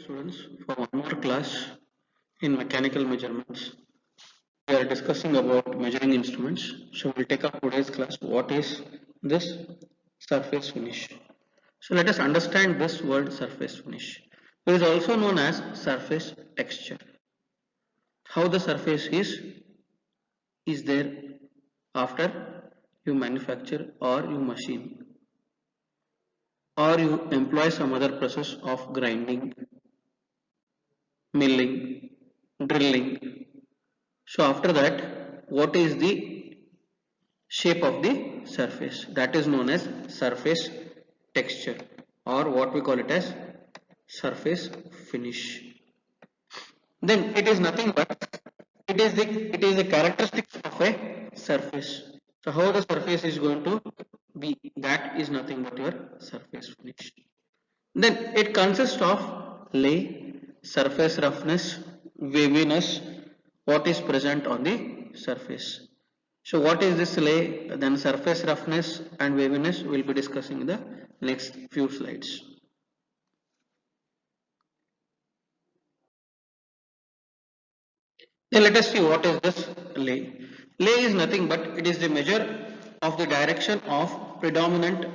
Students, for one more class in mechanical measurements. We are discussing about measuring instruments. So we'll take up today's class. What is this surface finish? So let us understand this word surface finish. It is also known as surface texture. How the surface is there after you manufacture or you machine or you employ some other process of grinding, milling, drilling. So after that, what is the shape of the surface? That is known as surface texture, or what we call it as surface finish. Then it is nothing but it is the characteristics of a surface. So how the surface is going to be, that is nothing but your surface finish. Then it consists of lay, surface roughness, waviness, what is present on the surface. So what is this lay, then surface roughness and waviness we will be discussing in the next few slides. Then let us see what is this lay. Lay is nothing but it is the measure of the direction of predominant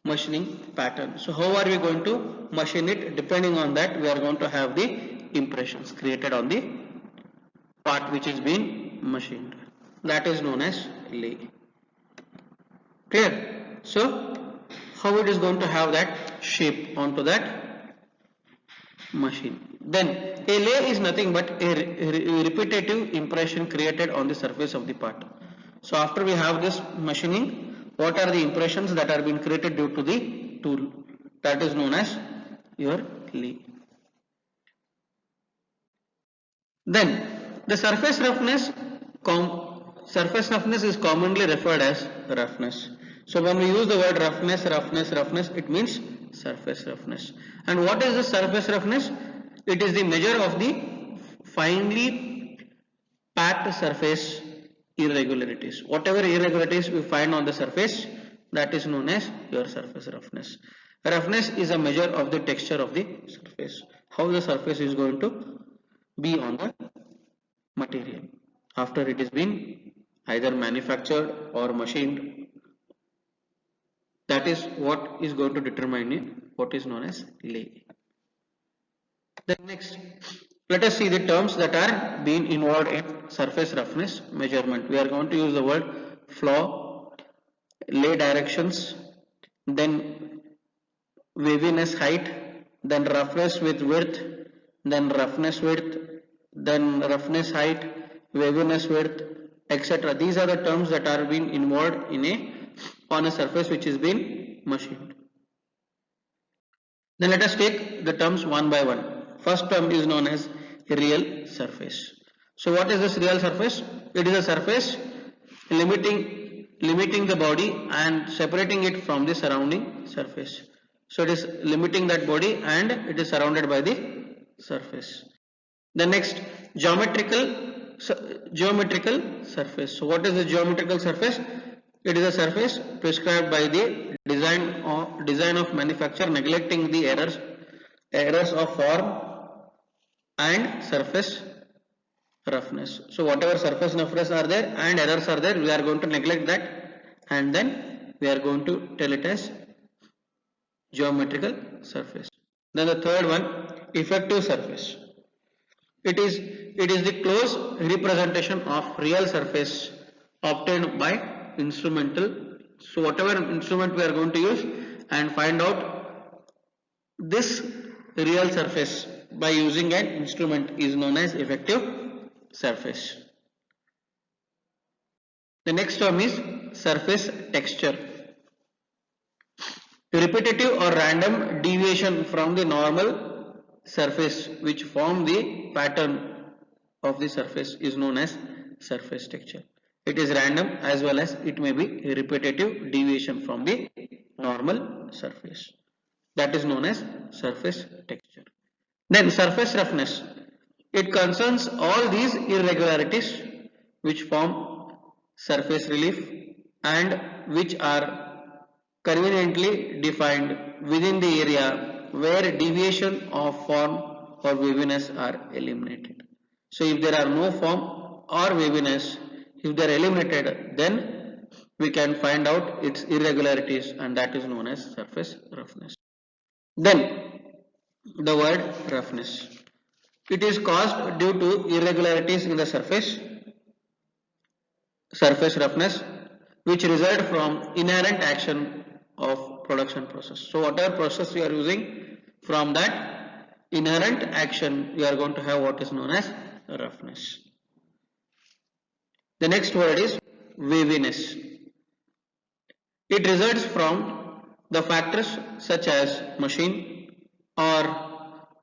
machining pattern. So how are we going to machine it? Depending on that we are going to have the impressions created on the part which is being machined. That is known as lay. Clear? So how it is going to have that shape onto that machine. Then a lay is nothing but a repetitive impression created on the surface of the part. So after we have this machining, what are the impressions that are being created due to the tool? That is known as your lay. Then the surface roughness is commonly referred as roughness. So when we use the word roughness, it means surface roughness. And what is the surface roughness? It is the measure of the finely packed surface irregularities. Whatever irregularities we find on the surface, that is known as your surface roughness. Roughness is a measure of the texture of the surface. How the surface is going to be on the material after it is been either manufactured or machined. That is what is going to determine what is known as lay. Then next, let us see the terms that are being involved in surface roughness measurement. We are going to use the word flaw, lay directions, then waviness height, then roughness with width, then roughness width, then roughness height, waviness width, etc. These are the terms that are being involved on a surface which is being machined. Then let us take the terms one by one. First term is known as real surface. So what is this real surface? It is a surface limiting the body and separating it from the surrounding surface. So it is limiting that body and it is surrounded by the surface. The next, geometrical surface. So what is the geometrical surface? It is a surface prescribed by the design of manufacture, neglecting the errors of form and surface roughness. So whatever surface roughness are there and errors are there, we are going to neglect that and then we are going to tell it as geometrical surface. Then the third one, effective surface. It is the close representation of real surface obtained by instrumental. So whatever instrument we are going to use and find out this real surface by using an instrument is known as effective surface. The next term is surface texture. Repetitive or random deviation from the normal surface which form the pattern of the surface is known as surface texture. It is random as well as it may be repetitive deviation from the normal surface. That is known as surface texture. Then surface roughness. It concerns all these irregularities which form surface relief and which are conveniently defined within the area where deviation of form or waviness are eliminated. So if there are no foam or waviness, if they are eliminated, then we can find out its irregularities, and that is known as surface roughness. Then the word roughness. It is caused due to irregularities in the surface roughness, which result from inherent action of production process. So whatever process you are using, from that inherent action you are going to have what is known as roughness. The next word is waviness. It results from the factors such as machine or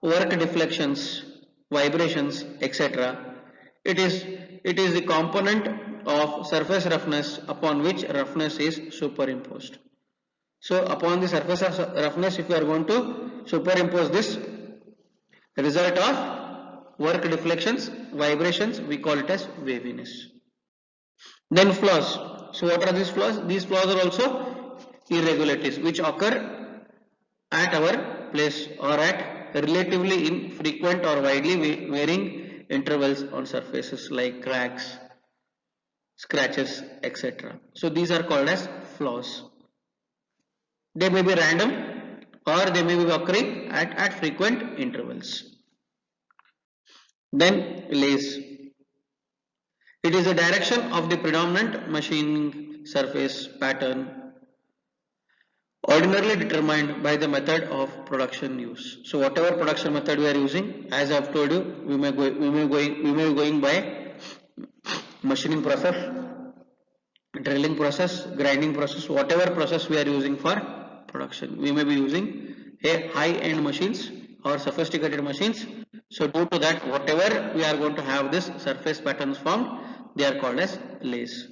work deflections, vibrations, etc. It is the component of surface roughness upon which roughness is superimposed. So upon the surface of roughness, if you are going to superimpose this result of work deflections, vibrations, we call it as waviness. Then flaws. So what are these flaws? These flaws are also irregularities which occur at our place or at relatively infrequent or widely varying intervals on surfaces like cracks, scratches, etc. So these are called as flaws. They may be random or they may be occurring at frequent intervals. Then lays. It is the direction of the predominant machining surface pattern ordinarily determined by the method of production use. So whatever production method we are using, as I have told you, we may be going by machining process, drilling process, grinding process, whatever process we are using for production. We may be using a high-end machines or sophisticated machines. So due to that, whatever we are going to have this surface patterns formed, they are called as lays.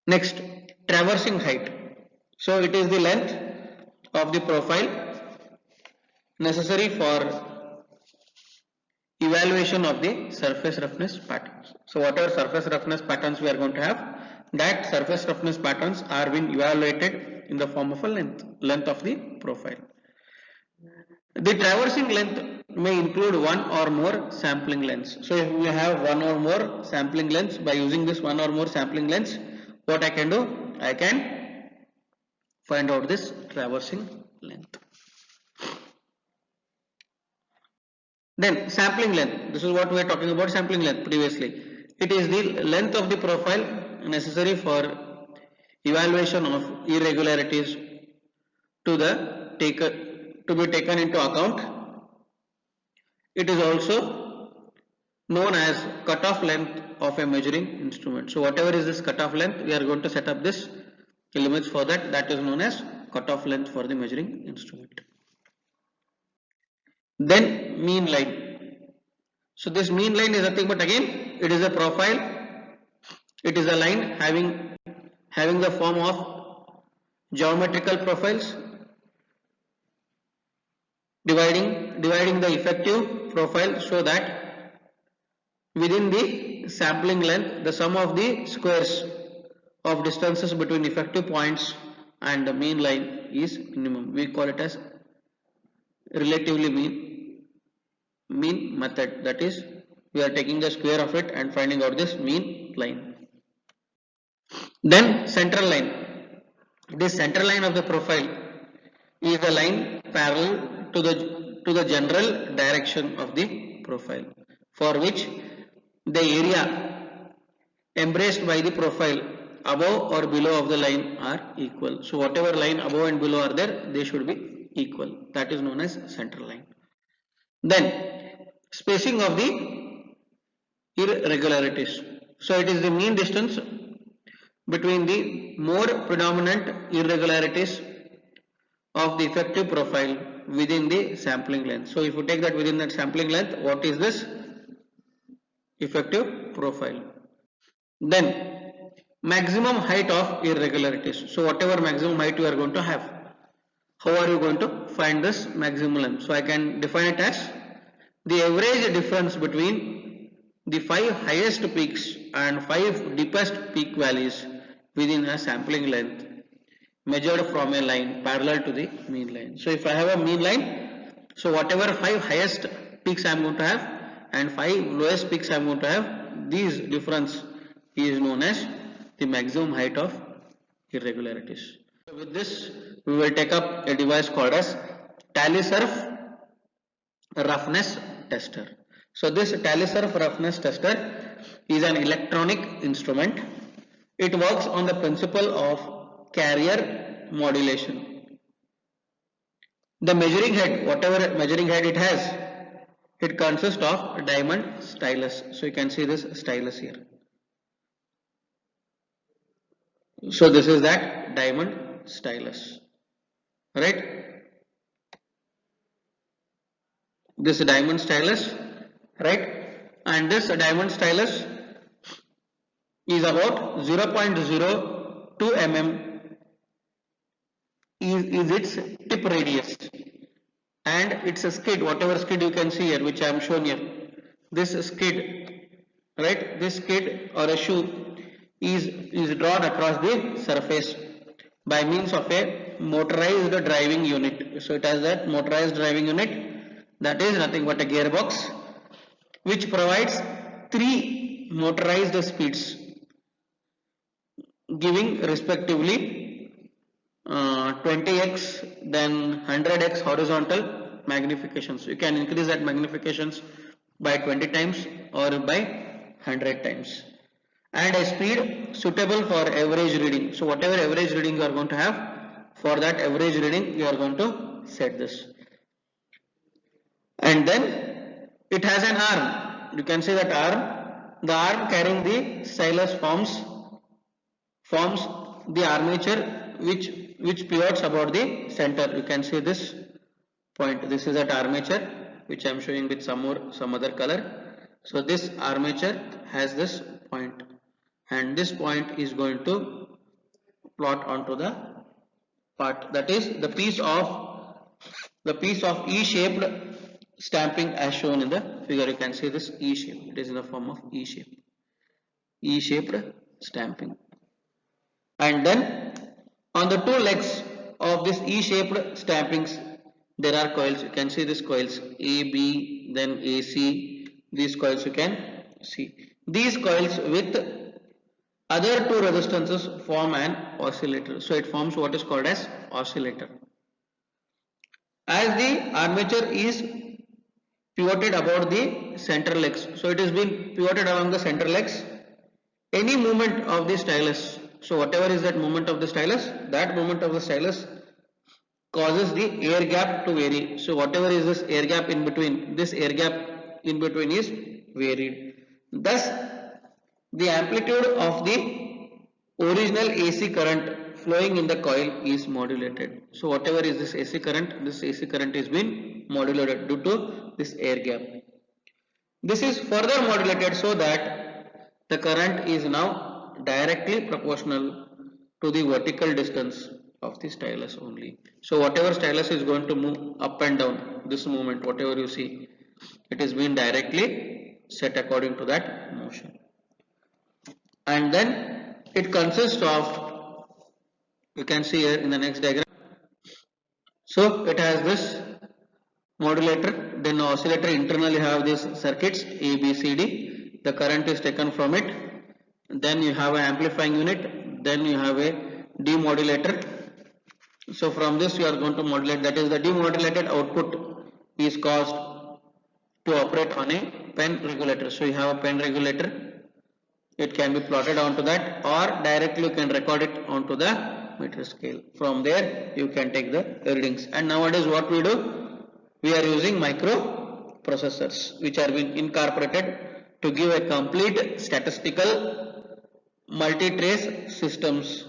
Next, traversing height. So it is the length of the profile necessary for evaluation of the surface roughness patterns. So whatever surface roughness patterns we are going to have, that surface roughness patterns are being evaluated in the form of a length of the profile. The traversing length may include one or more sampling lengths. So if we have one or more sampling lengths, by using this one or more sampling lengths, what I can do? I can find out this traversing length. Then sampling length. This is what we are talking about, sampling length previously. It is the length of the profile necessary for evaluation of irregularities to be taken into account. It is also known as cutoff length of a measuring instrument. So whatever is this cutoff length, we are going to set up this limits for that. That is known as cutoff length for the measuring instrument. Then mean line. So this mean line is nothing but, again, it is a profile. It is a line having the form of geometrical profiles dividing the effective profile, so that within the sampling length, the sum of the squares of distances between effective points and the mean line is minimum. We call it as relatively mean method. That is, we are taking the square of it and finding out this mean line. Then central line. This central line of the profile is the line parallel to the general direction of the profile, for which the area embraced by the profile above or below of the line are equal. So whatever line above and below are there, they should be equal. That is known as central line. Then spacing of the irregularities. So it is the mean distance between the more predominant irregularities of the effective profile within the sampling length. So if you take that within that sampling length, what is this effective profile? Then maximum height of irregularities. So whatever maximum height you are going to have, how are you going to find this maximum length? So I can define it as the average difference between the 5 highest peaks and 5 deepest peak valleys within a sampling length measured from a line parallel to the mean line. So if I have a mean line, So whatever 5 highest peaks I am going to have and 5 lowest peaks I am going to have, these difference is known as the maximum height of irregularities. So with this, we will take up a device called as TallySurf roughness tester. So this TallySurf roughness tester is an electronic instrument. It works on the principle of carrier modulation. The measuring head, whatever measuring head it has, it consists of diamond stylus. So you can see this stylus here. So this is that diamond stylus, right? This diamond stylus, right? And this diamond stylus is about 0.02 mm is its tip radius, and it's a skid, whatever skid you can see here, which I am shown here. This skid, right? This skid or a shoe is drawn across the surface by means of a motorized driving unit. So it has that motorized driving unit, that is nothing but a gearbox, which provides 3 motorized speeds, giving respectively 20x then 100x horizontal magnifications. You can increase that magnifications by 20 times or by 100 times, and a speed suitable for average reading. So whatever average reading you are going to have, for that average reading you are going to set this. And then it has an arm. You can see that arm. The arm carrying the stylus forms the armature which pivots about the center. You can see this point. This is that armature which I am showing with some other color. So this armature has this point, and this point is going to plot onto the part, that is the piece of E-shaped stamping as shown in the figure. You can see this E shape. It is in the form of E-shaped stamping. And then on the 2 legs of this E-shaped stampings, there are coils. You can see these coils A, B, then AC. These coils you can see. These coils with other 2 resistances form an oscillator. So it forms what is called as oscillator. As the armature is pivoted about the center legs, so it is being pivoted along the center legs. Any movement of the stylus, so whatever is that movement of the stylus, that movement of the stylus causes the air gap to vary. So whatever is this air gap in between, this air gap in between is varied. Thus the amplitude of the original AC current flowing in the coil is modulated. So whatever is this AC current is being modulated due to this air gap. This is further modulated so that the current is now directly proportional to the vertical distance of the stylus only. So whatever stylus is going to move up and down, this movement, whatever you see, it is being directly set according to that motion. And then it consists of, you can see here in the next diagram. So it has this modulator, then oscillator internally have these circuits A, B, C, D. The current is taken from it. Then you have an amplifying unit. Then you have a demodulator. So from this you are going to modulate, that is the demodulated output is caused to operate on a pen regulator. So you have a pen regulator. It can be plotted onto that, or directly you can record it onto the meter scale. From there you can take the readings. And nowadays what we do, we are using microprocessors which are being incorporated to give a complete statistical multi-trace systems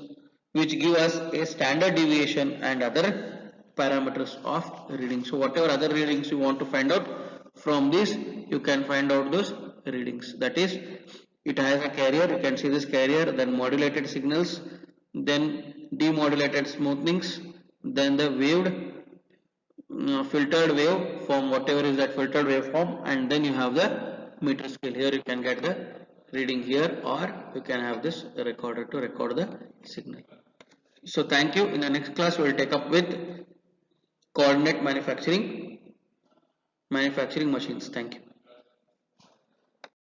which give us a standard deviation and other parameters of reading. So whatever other readings you want to find out, from this you can find out those readings. That is, it has a carrier, you can see this carrier, then modulated signals, then demodulated smoothings, then the waved filtered wave form, whatever is that filtered waveform, and then you have the meter scale. Here you can get the reading here, or you can have this recorder to record the signal. So thank you. In the next class we will take up with coordinate manufacturing. manufacturing machines. Thank you.